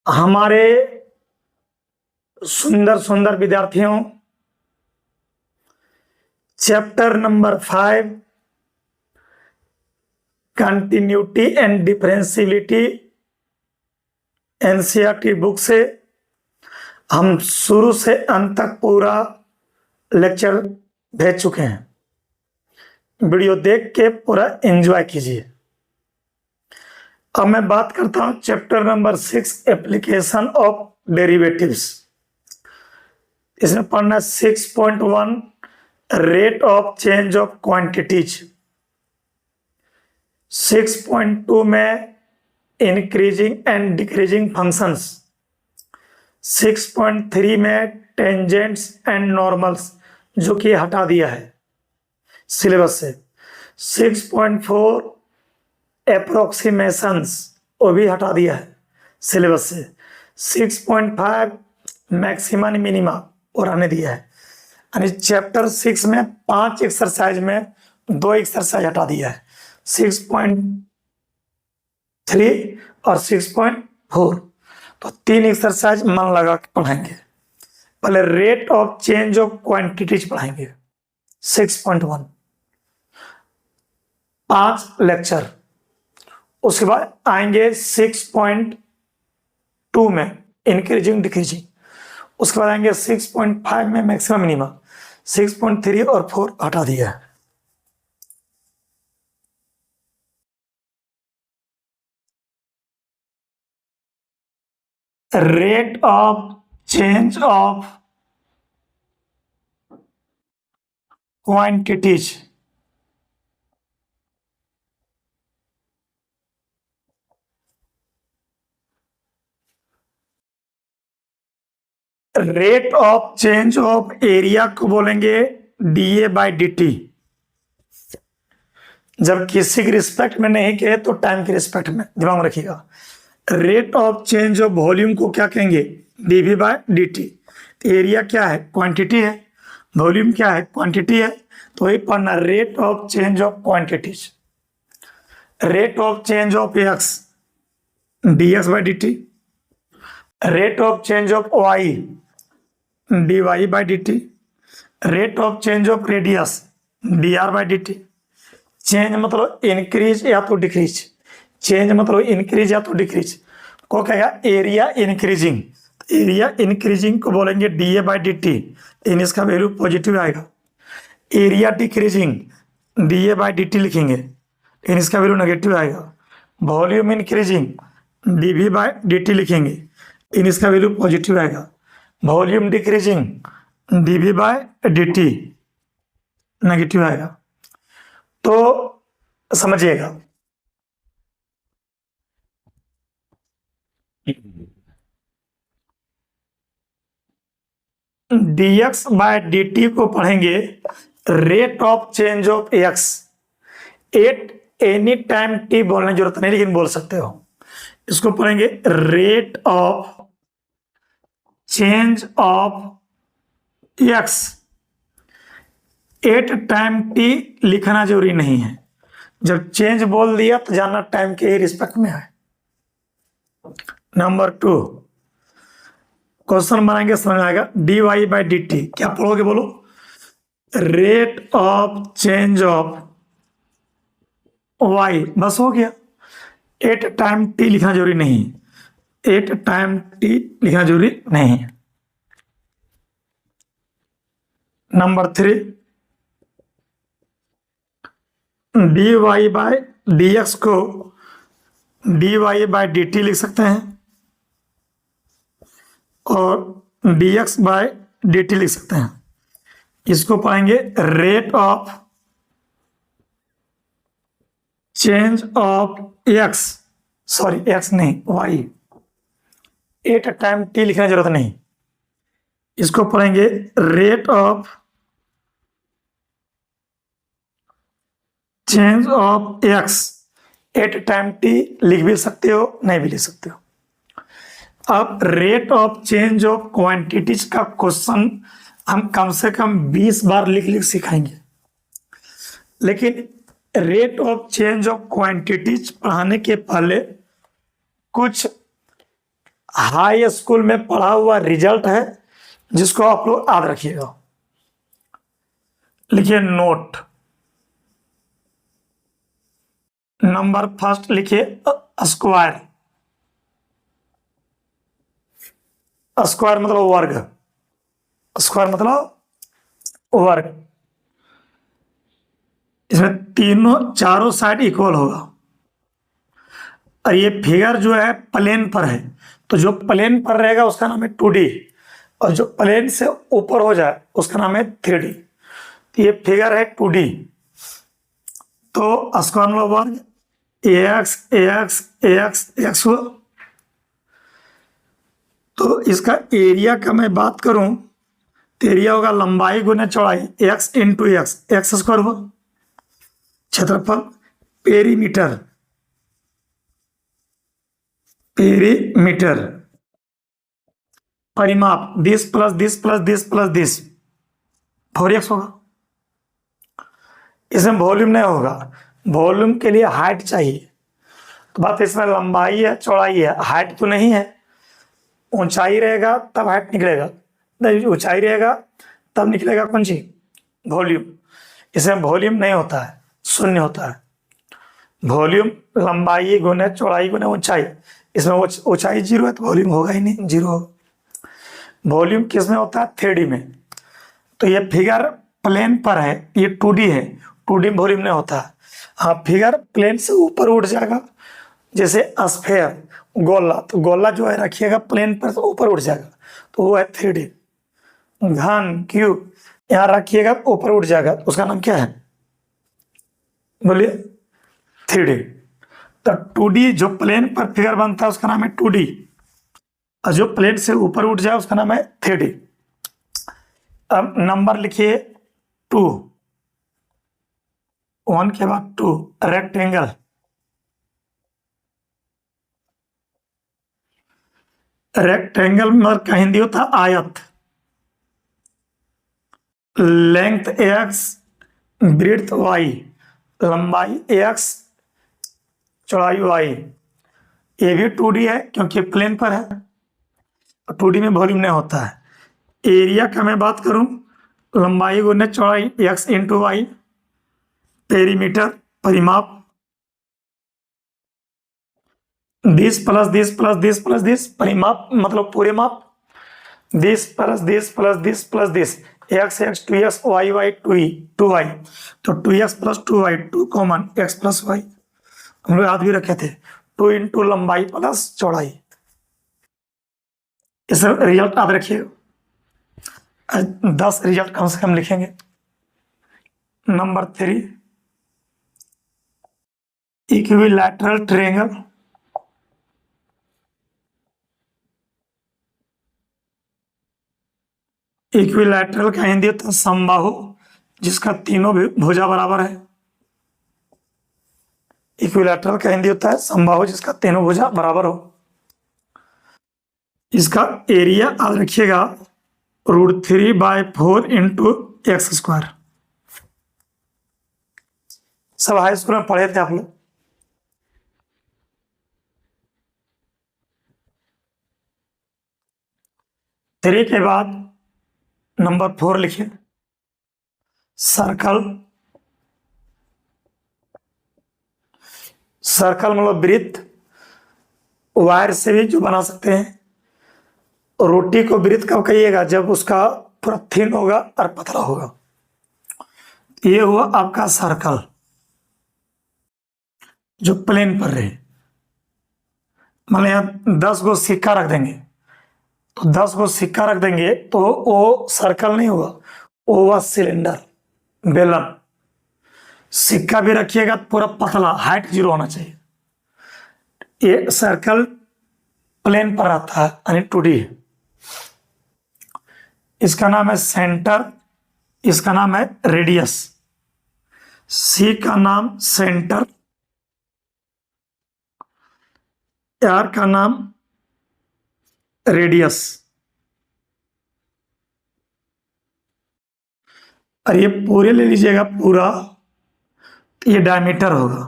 हमारे सुंदर सुंदर विद्यार्थियों, chapter number 5 continuity and differentiability NCERT book से हम शुरू से अंत तक पूरा लेक्चर भेज चुके हैं। वीडियो देख के पूरा एंजॉय कीजिए। अब मैं बात करता हूं chapter number 6 application of derivatives. इसमें पढ़ना 6.1 rate of change of quantities, 6.2 में इंक्रीजिंग एंड डिक्रीजिंग फंक्शंस, 6.3 में टेंजेंट्स एंड नॉर्मल्स जो कि हटा दिया है सिलेबस से, 6.4 अप्रोक्सीमेशंस वो भी हटा दिया है सिलेबस से, 6.5 मैक्सिमम मिनिमा और आने दिया है। यानी चैप्टर 6 में 5 एक्सरसाइज में 2 एक्सरसाइज हटा दिया है, 6.3 और 6.4। तो 3 एक्सरसाइज मन लगा के पढ़ाएंगे। पहले rate of change of quantities पढ़ाएंगे 6.1, 5 लेक्चर। उसके बाद आएंगे 6.2 में इंक्रीजिंग डिक्रीजिंग। उसके बाद आएंगे 6.5 में मैक्सिमम मिनिमा, 6.3 और 4 हटा दिया है। Rate of change of quantities, rate of change of area को बोलेंगे डीए बाई डी टी। जब किसी की रिस्पेक्ट में नहीं कहे तो टाइम की रिस्पेक्ट में, दिमाग में रखिएगा। Rate of change of volume को क्या कहेंगे? DV by D T. Area क्या है? क्वांटिटी है। वॉल्यूम क्या है? क्वांटिटी है। तो वही पढ़ना, rate of change of quantities. Rate of change of X D x by D T. Rate of change of Y D Y by D T. Rate of change of radius D R by D T. Change मतलब increase या तो decrease, change मतलब increase या तो decrease को कहेगा area increasing. Area increasing को बोलेंगे d a by D t, इन इसका वैल्यू पॉजिटिव आएगा। Area decreasing d a by D t लिखेंगे, इन इसका वैल्यू नेगेटिव आएगा। Volume increasing d v by D t लिखेंगे, इन इसका वैल्यू पॉजिटिव आएगा। Volume decreasing d v by D t negative आएगा। तो समझिएगा, dx बाय डी टी को पढ़ेंगे rate of change of x at any time t. बोलने की जरूरत नहीं, लेकिन बोल सकते हो। इसको पढ़ेंगे rate of change of x at time T लिखना जरूरी नहीं है। जब चेंज बोल दिया तो जानना टाइम के रिस्पेक्ट में है। नंबर 2 क्वेश्चन बनाएंगे, समझ में आएगा। D Y by D T क्या पढ़ोगे? बोलो, rate of change of Y. बस हो गया। एट टाइम टी लिखना जरूरी नहीं, एट टाइम टी लिखना जरूरी नहीं है। Number 3 d Y by d x को d Y by D t लिख सकते हैं और d x by D t लिख सकते हैं। इसको पाएंगे rate of change of x, sorry x नहीं वाई, एट टाइम टी लिखने की जरूरत नहीं। इसको पढ़ेंगे rate of change of x at time t लिख भी सकते हो, नहीं भी लिख सकते हो। अब rate of change of quantities का क्वेश्चन हम कम से कम 20 बार लिख लिख सिखाएंगे, लेकिन rate of change of quantities पढ़ाने के पहले कुछ हाई स्कूल में पढ़ा हुआ रिजल्ट है, जिसको आप लोग याद रखिएगा। लिखिए नोट, नंबर फर्स्ट लिखिए स्क्वायर। स्क्वायर मतलब वर्ग, स्क्वायर मतलब वर्ग। इसमें तीनों चारों साइड इक्वल होगा। और ये फिगर जो है प्लेन पर है, तो जो प्लेन पर रहेगा उसका नाम है 2D, और जो प्लेन से ऊपर हो जाए उसका नाम है 3D। तो ये फिगर है 2D। तो स्क्वायर मतलब वर्ग, एक्स एक्स एक्स एक्स हुआ। तो इसका एरिया का मैं बात करूं तो एरिया होगा लंबाई गुने चौड़ाई, X into x, x square हुआ। क्षेत्रफल पेरीमीटर, पेरीमीटर। परिमाप this plus this plus this plus this, 4x होगा। इसमें वॉल्यूम नहीं होगा, वॉल्यूम के लिए हाइट चाहिए। तो बात इसमें लंबाई है चौड़ाई है, हाइट तो नहीं है। ऊंचाई रहेगा तब हाइट निकलेगा, नहीं ऊंचाई रहेगा तब निकलेगा कौन सी, वॉल्यूम। इसमें वॉल्यूम नहीं होता है, शून्य होता है। वॉल्यूम लंबाई गुने चौड़ाई गुने ऊंचाई, इसमें ऊंचाई जीरो है तो वॉल्यूम होगा ही नहीं, जीरो होगा। वॉल्यूम किस में होता है, 3D में। तो ये फिगर प्लेन पर है, ये 2D है, 2D में वॉल्यूम नहीं होता है। हाँ, फिगर प्लेन से ऊपर उठ जाएगा, जैसे स्फेयर गोला, तो गोला जो है रखिएगा प्लेन पर तो ऊपर उठ जाएगा, तो वो है 3D। घन क्यूब यहाँ रखिएगा ऊपर उठ जाएगा, उसका नाम क्या है, बोलिए, 3D। तो 2D जो प्लेन पर फिगर बनता है उसका नाम है 2D, और जो प्लेन से ऊपर उठ जाए उसका नाम है 3D। अब नंबर लिखिए 2, 1 के बाद 2। रेक्टेंगल, रेक्टेंगल मतलब का हिंदी होता है आयत। लेंथ एक्स, ब्रीथ वाई, लंबाई एक्स, चौड़ाई वाई। ये भी 2D है क्योंकि प्लेन पर है, 2D में वॉल्यूम नहीं होता है। एरिया का मैं बात करूं, लंबाई गुने चौड़ाई एक्स इंटू वाई। पेरीमीटर परिमाप, this plus this plus this plus this, परिमाप मतलब पूरे माप। This plus this plus this plus this, X X 2x Y Y 2y, तो 2x plus 2y 2 common, X plus Y हम लोग याद भी रखे थे, 2 इंटू लंबाई प्लस चौड़ाई। इस रिजल्ट याद रखिए, 10 रिजल्ट कम से कम लिखेंगे। Number 3, equilateral triangle. इक्विलैटरल का हिंदी होता है समबाहु, जिसका तीनों भी भुजा बराबर है। इक्विलैटरल का हिंदी होता है समबाहु जिसका तीनों भुजा बराबर हो। इसका एरिया याद रखिएगा, √3/4 इंटू एक्स स्क्वायर। सब हाई स्कूल में पढ़े थे आप लोग। 3 के बाद नंबर 4 लिखिए, सर्कल। सर्कल मतलब वृत्त, वायर से भी जो बना सकते हैं। रोटी को वृत्त कब कहिएगा, जब उसका पूरा थिन होगा और पतला होगा। ये हुआ आपका सर्कल जो प्लेन पर रहे। मान यहाँ 10 गो सिक्का रख देंगे, तो 10 गो सिक्का रख देंगे तो वो सर्कल नहीं हुआ, वो हुआ सिलेंडर, बेलन। सिक्का भी रखिएगा तो पूरा पतला, हाइट 0 होना चाहिए। ये सर्कल प्लेन पर आता है यानी 2D है। इसका नाम है सेंटर, इसका नाम है रेडियस। सी का नाम सेंटर, आर का नाम रेडियस, और ये पूरे ले लीजिएगा पूरा, तो ये डायमीटर होगा।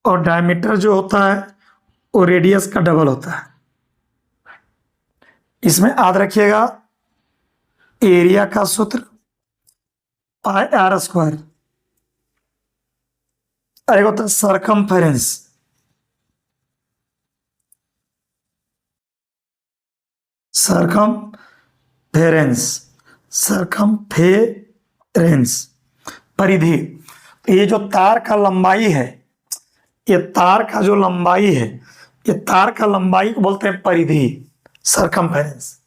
और डायमीटर जो होता है वो रेडियस का डबल होता है। इसमें याद रखिएगा एरिया का सूत्र पाई आर स्क्वायर, और एक होता है सरकमफेरेंस। सरकमफेरेंस, सरकमफेरेंस परिधि। तो ये जो तार का लंबाई है, ये तार का जो लंबाई है, ये तार का लंबाई को बोलते हैं परिधि, सरकमफेरेंस,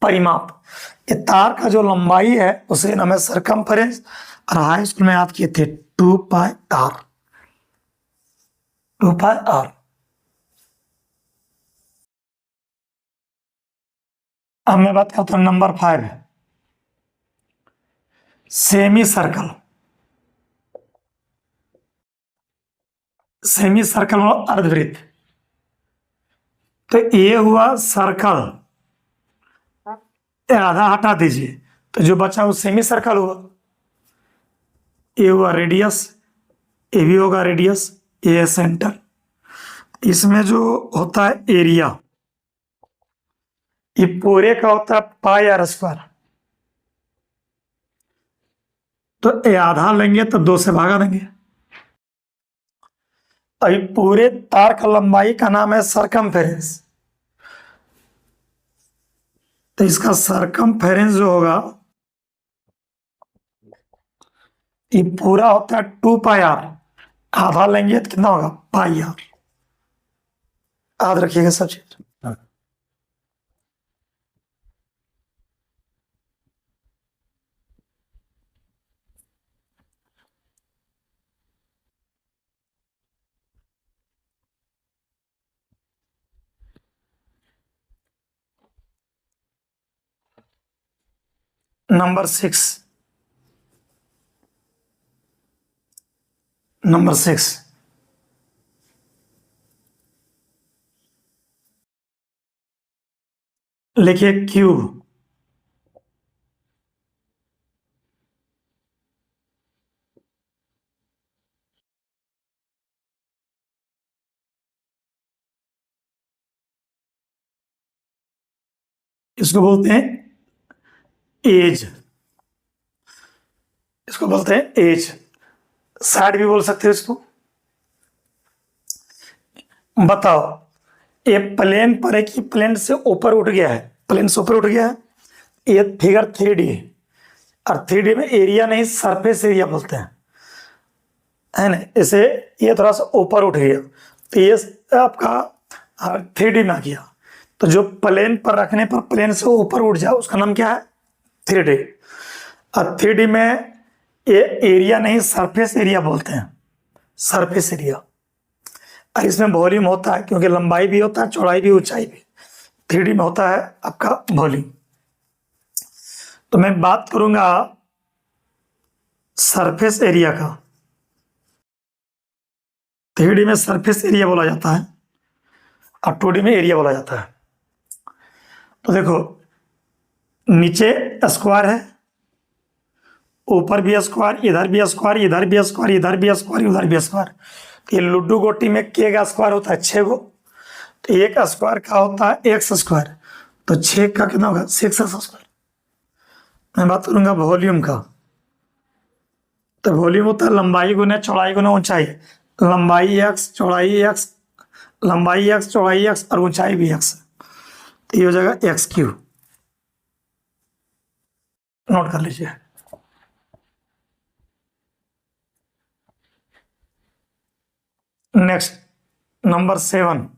परिमाप। ये तार का जो लंबाई है उसे नाम है सरकमफेरेंस। और हाई स्कूल में याद किए थे 2 पाई आर, 2 पाई आर। अब मैं बात करता हूं number 5, semi circle. Semi circle और अर्धवृत्त। तो ये हुआ सर्कल, आधा हटा दीजिए तो जो बचा वो सेमी सर्कल हुआ। ये हुआ रेडियस, ये भी होगा रेडियस, ये है सेंटर। इसमें जो होता है एरिया, ये पूरे का होता है पाई आर स्क्वायर। तो ये आधा लेंगे तो 2 से भागा देंगे। अभी पूरे तार का लंबाई का नाम है सरकमफेरेंस। तो इसका सरकमफेरेंस जो होगा ये पूरा होता है 2 पाई आर, आधा लेंगे तो कितना होगा पाई आर। याद रखिएगा सब चीज। नंबर 6, नंबर 6 लिखिए क्यूब। इसको बोलते हैं एज, इसको बोलते हैं एज। साइड भी बोल सकते हो इसको। बताओ ये प्लेन पर है कि प्लेन से ऊपर उठ गया है? प्लेन से ऊपर उठ गया है। ये फिगर 3D है, और 3D में एरिया नहीं सरफेस एरिया बोलते हैं, है ना। इसे ये थोड़ा सा ऊपर उठ गया तो ये आपका 3D में आ गया। तो जो प्लेन पर रखने पर प्लेन से ऊपर उठ जाए उसका नाम क्या है? 3D। और 3D में ये एरिया नहीं सरफेस एरिया बोलते हैं, सरफेस एरिया। और इसमें वॉल्यूम होता है क्योंकि लंबाई भी होता है, चौड़ाई भी, ऊंचाई भी। 3D में होता है आपका वॉल्यूम। तो मैं बात करूंगा सरफेस एरिया का। 3D में सरफेस एरिया बोला जाता है और 2D में एरिया बोला जाता है। तो देखो नीचे स्क्वायर है, ऊपर भी स्क्वायर, इधर भी स्क्वायर, इधर भी स्क्वायर, इधर भी स्क्वायर, उधर भी स्क्वायर। तो ये लूडो गोटी में के का स्क्वायर होता है 6 गो। तो एक स्क्वायर का होता है एक्स स्क्वायर, तो 6 का कितना होगा? 6x square. मैं बात करूंगा वॉल्यूम का। तो वॉल्यूम होता है लंबाई गुने चौड़ाई गुने ऊंचाई। लंबाई x, चौड़ाई x, लंबाई x, चौड़ाई x और ऊंचाई भी x। तो ये हो जाएगा x3। नोट कर लीजिए। नेक्स्ट नंबर 7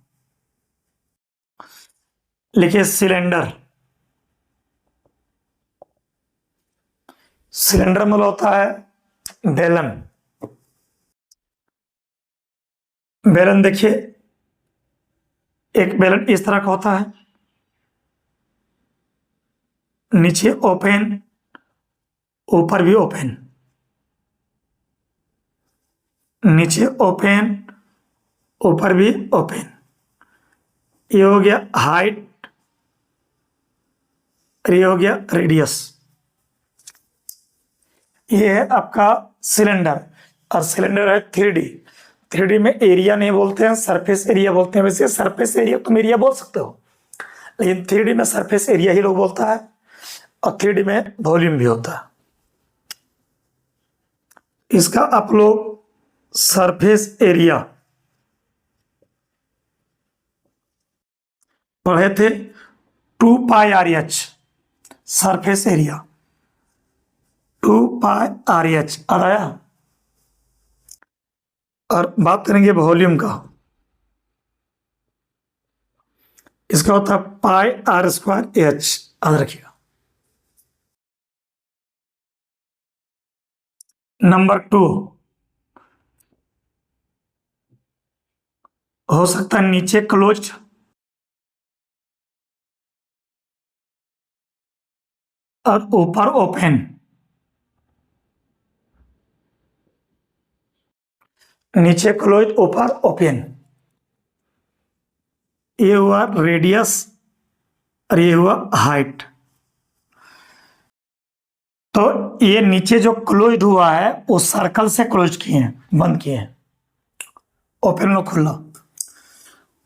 लिखिए सिलेंडर। सिलेंडर में होता है बेलन। बेलन देखिए, एक बेलन इस तरह का होता है, नीचे ओपन, ऊपर भी ओपन, नीचे ओपन, ऊपर भी ओपन। ये हो गया हाइट, ये हो गया रेडियस। ये है आपका सिलेंडर, और सिलेंडर है 3D। 3D में एरिया नहीं बोलते हैं, सरफेस एरिया बोलते हैं। वैसे सरफेस एरिया तुम एरिया बोल सकते हो, लेकिन 3D में सरफेस एरिया ही लोग बोलता है, और 3D में वॉल्यूम भी होता है। इसका आप लोग सरफेस एरिया पढ़े थे, 2πRH सरफेस एरिया, 2πRH आया। और बात करेंगे वॉल्यूम का, इसका होता है πr²H, याद रखिएगा। नंबर 2 हो सकता है नीचे क्लोज्ड और ऊपर ओपन। नीचे क्लोज, ऊपर ओपन। ये हुआ रेडियस और ये हुआ हाइट। तो ये नीचे जो क्लोज हुआ है वो सर्कल से क्लोज किए हैं, बंद किए हैं, ओपन और खुला।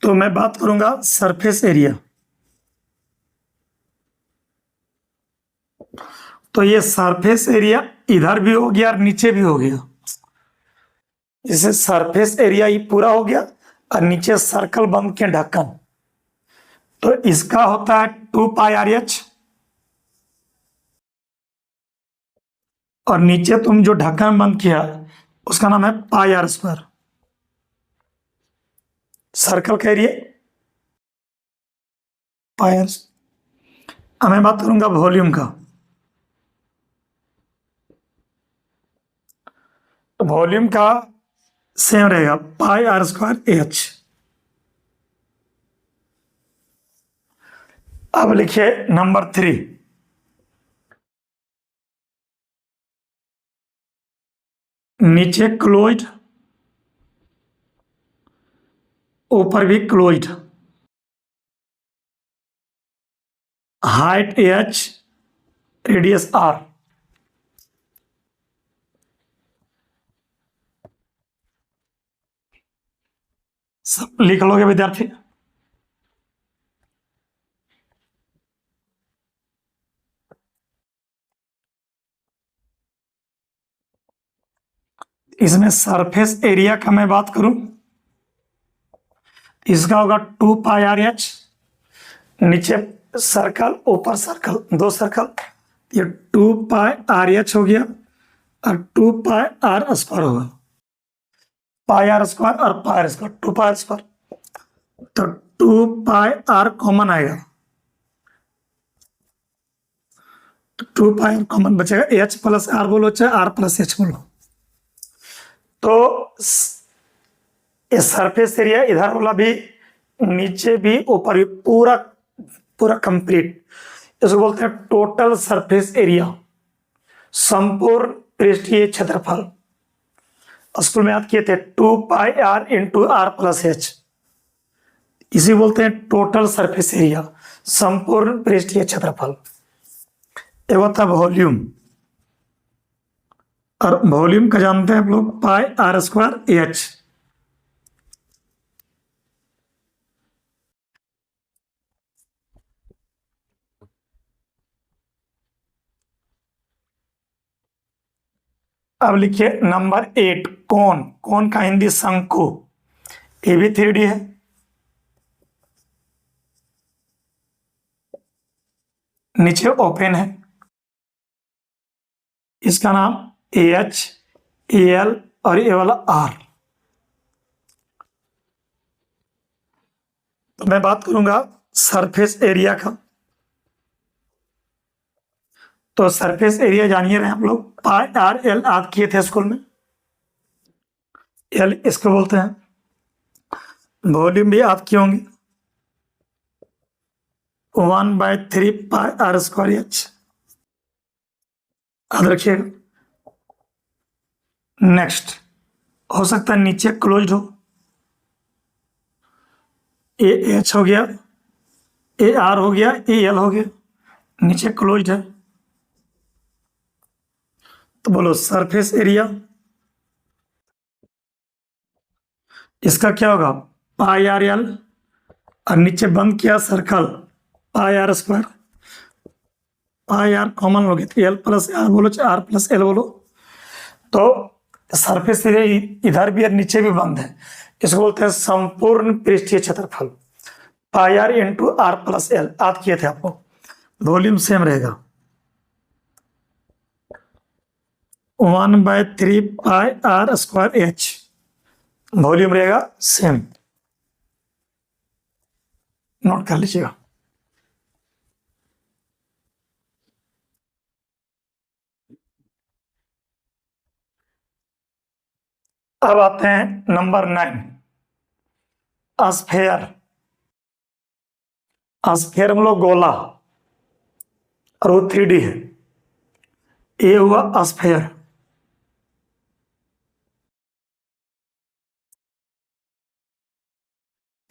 तो मैं बात करूंगा सरफेस एरिया। तो ये सरफेस एरिया इधर भी हो गया और नीचे भी हो गया। इसे सरफेस एरिया ही पूरा हो गया और नीचे सर्कल बंद के ढक्कन। तो इसका होता है 2πRH, और नीचे तुम जो ढक्कन बंद किया उसका नाम है πr²। सर्कल का एरिया πr। अब मैं बात करूंगा वॉल्यूम का। वॉल्यूम का सेम रहेगा, πr²H। अब लिखिए नंबर 3, नीचे क्लोज्ड, ऊपर भी closed, height H, radius R। सब लिख लोगे विद्यार्थी? इसमें सरफेस एरिया का मैं बात करूं, इसका होगा 2πRH। नीचे सर्कल, ऊपर सर्कल, दो सर्कल, ये 2πRH हो गया और 2πr² होगा। πr² और πr², 2πr²। तो 2πr कॉमन आएगा, तो 2πr कॉमन बचेगा। H प्लस R बोलो चाहे R प्लस H बोलो। तो ये सरफेस एरिया इधर वाला भी, नीचे भी, ऊपर भी, पूरा पूरा कंप्लीट, इसको बोलते हैं टोटल सरफेस एरिया, संपूर्ण पृष्ठीय क्षेत्रफल। स्कूल में याद किए थे 2πr × R + H, इसी बोलते हैं टोटल सरफेस एरिया, संपूर्ण पृष्ठीय क्षेत्रफल। एक होता है वॉल्यूम, और वॉल्यूम का जानते हैं आप लोग πr²H। अब लिखिए नंबर 8, कोन। कोन का हिंदी शंकु, ये भी 3D है। नीचे ओपन है, इसका नाम AH, AL और ये वाला R। तो मैं बात करूंगा सरफेस एरिया का। तो सरफेस एरिया जानिए रहे हम लोग, πr/L याद किए थे स्कूल में। L इसको बोलते हैं। वॉल्यूम भी याद किए होंगे, 1/3 πr²H, याद रखिएगा। नेक्स्ट, हो सकता है नीचे क्लोज्ड हो, AH हो गया, AR हो गया, AL हो गया, नीचे क्लोज्ड है। तो बोलो सरफेस एरिया इसका क्या होगा, पाई आर एल, और नीचे बंद किया circle, pi are square, pi R common हो गया तो एल प्लस आर बोलो, चाहे आर प्लस एल बोलो। तो सरफेस एरिया इधर भी और नीचे भी बंद है, इसको बोलते हैं संपूर्ण पृष्ठीय क्षेत्रफल, pi r into r plus l. याद किए थे आपको। वॉल्यूम सेम रहेगा, 1/3 pi are square h, volume रहेगा सेम, नोट कर लीजिएगा। अब आते हैं नंबर 9, स्फेयर। स्फेयर हम लोग गोला, और वो 3D है। ये हुआ स्फेयर।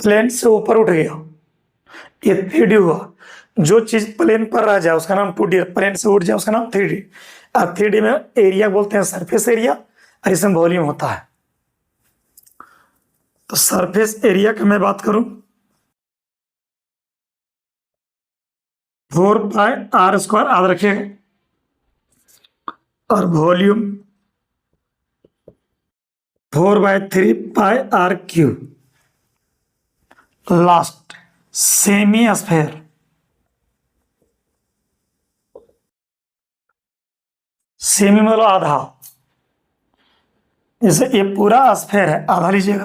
प्लेन से ऊपर उठ गया, ये 3D हुआ। जो चीज प्लेन पर रह जाए उसका नाम 2D, प्लेन से उठ जाए उसका नाम 3D। और 3D में एरिया बोलते हैं सरफेस एरिया, और इसमें वॉल्यूम होता है। तो सरफेस एरिया की मैं बात करूं, 4 पाई आर स्क्वायर याद रखिएगा, और volume 4/3 pi R cube. Last, semi sphere. Semi मतलब आधा, जैसे ये पूरा स्फेयर है, आधा लीजिएगा।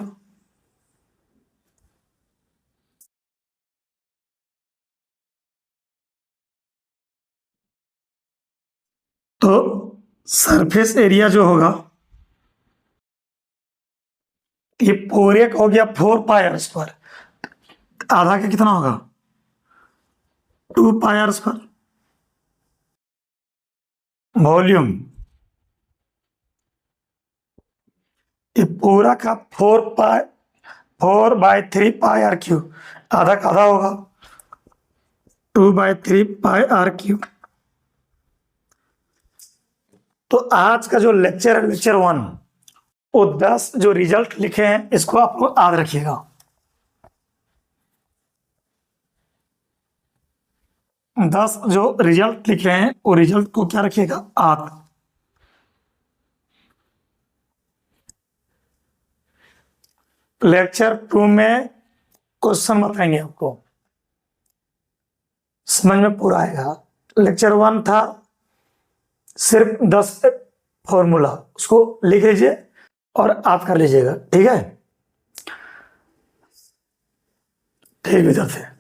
तो सरफेस एरिया जो होगा, ये पूरे का हो गया 4 पाई आर स्क्वायर, आधा का कितना होगा, 2 पाई आर स्क्वायर। वॉल्यूम, ये पूरा का 4/3 पाई आर क्यूब, आधा का आधा होगा 2/3 पाई आर क्यूब। तो आज का जो लेक्चर है, लेक्चर 1, वो 10 जो रिजल्ट लिखे हैं इसको आप लोग याद रखिएगा। 10 जो रिजल्ट लिखे हैं वो रिजल्ट को क्या रखिएगा, याद। लेक्चर 2 में क्वेश्चन बताएंगे आपको, समझ में पूरा आएगा। लेक्चर 1 था सिर्फ 10 फॉर्मूला, उसको लिख लीजिए और आप कर लीजिएगा, ठीक है। ठीक विद्यार्थी।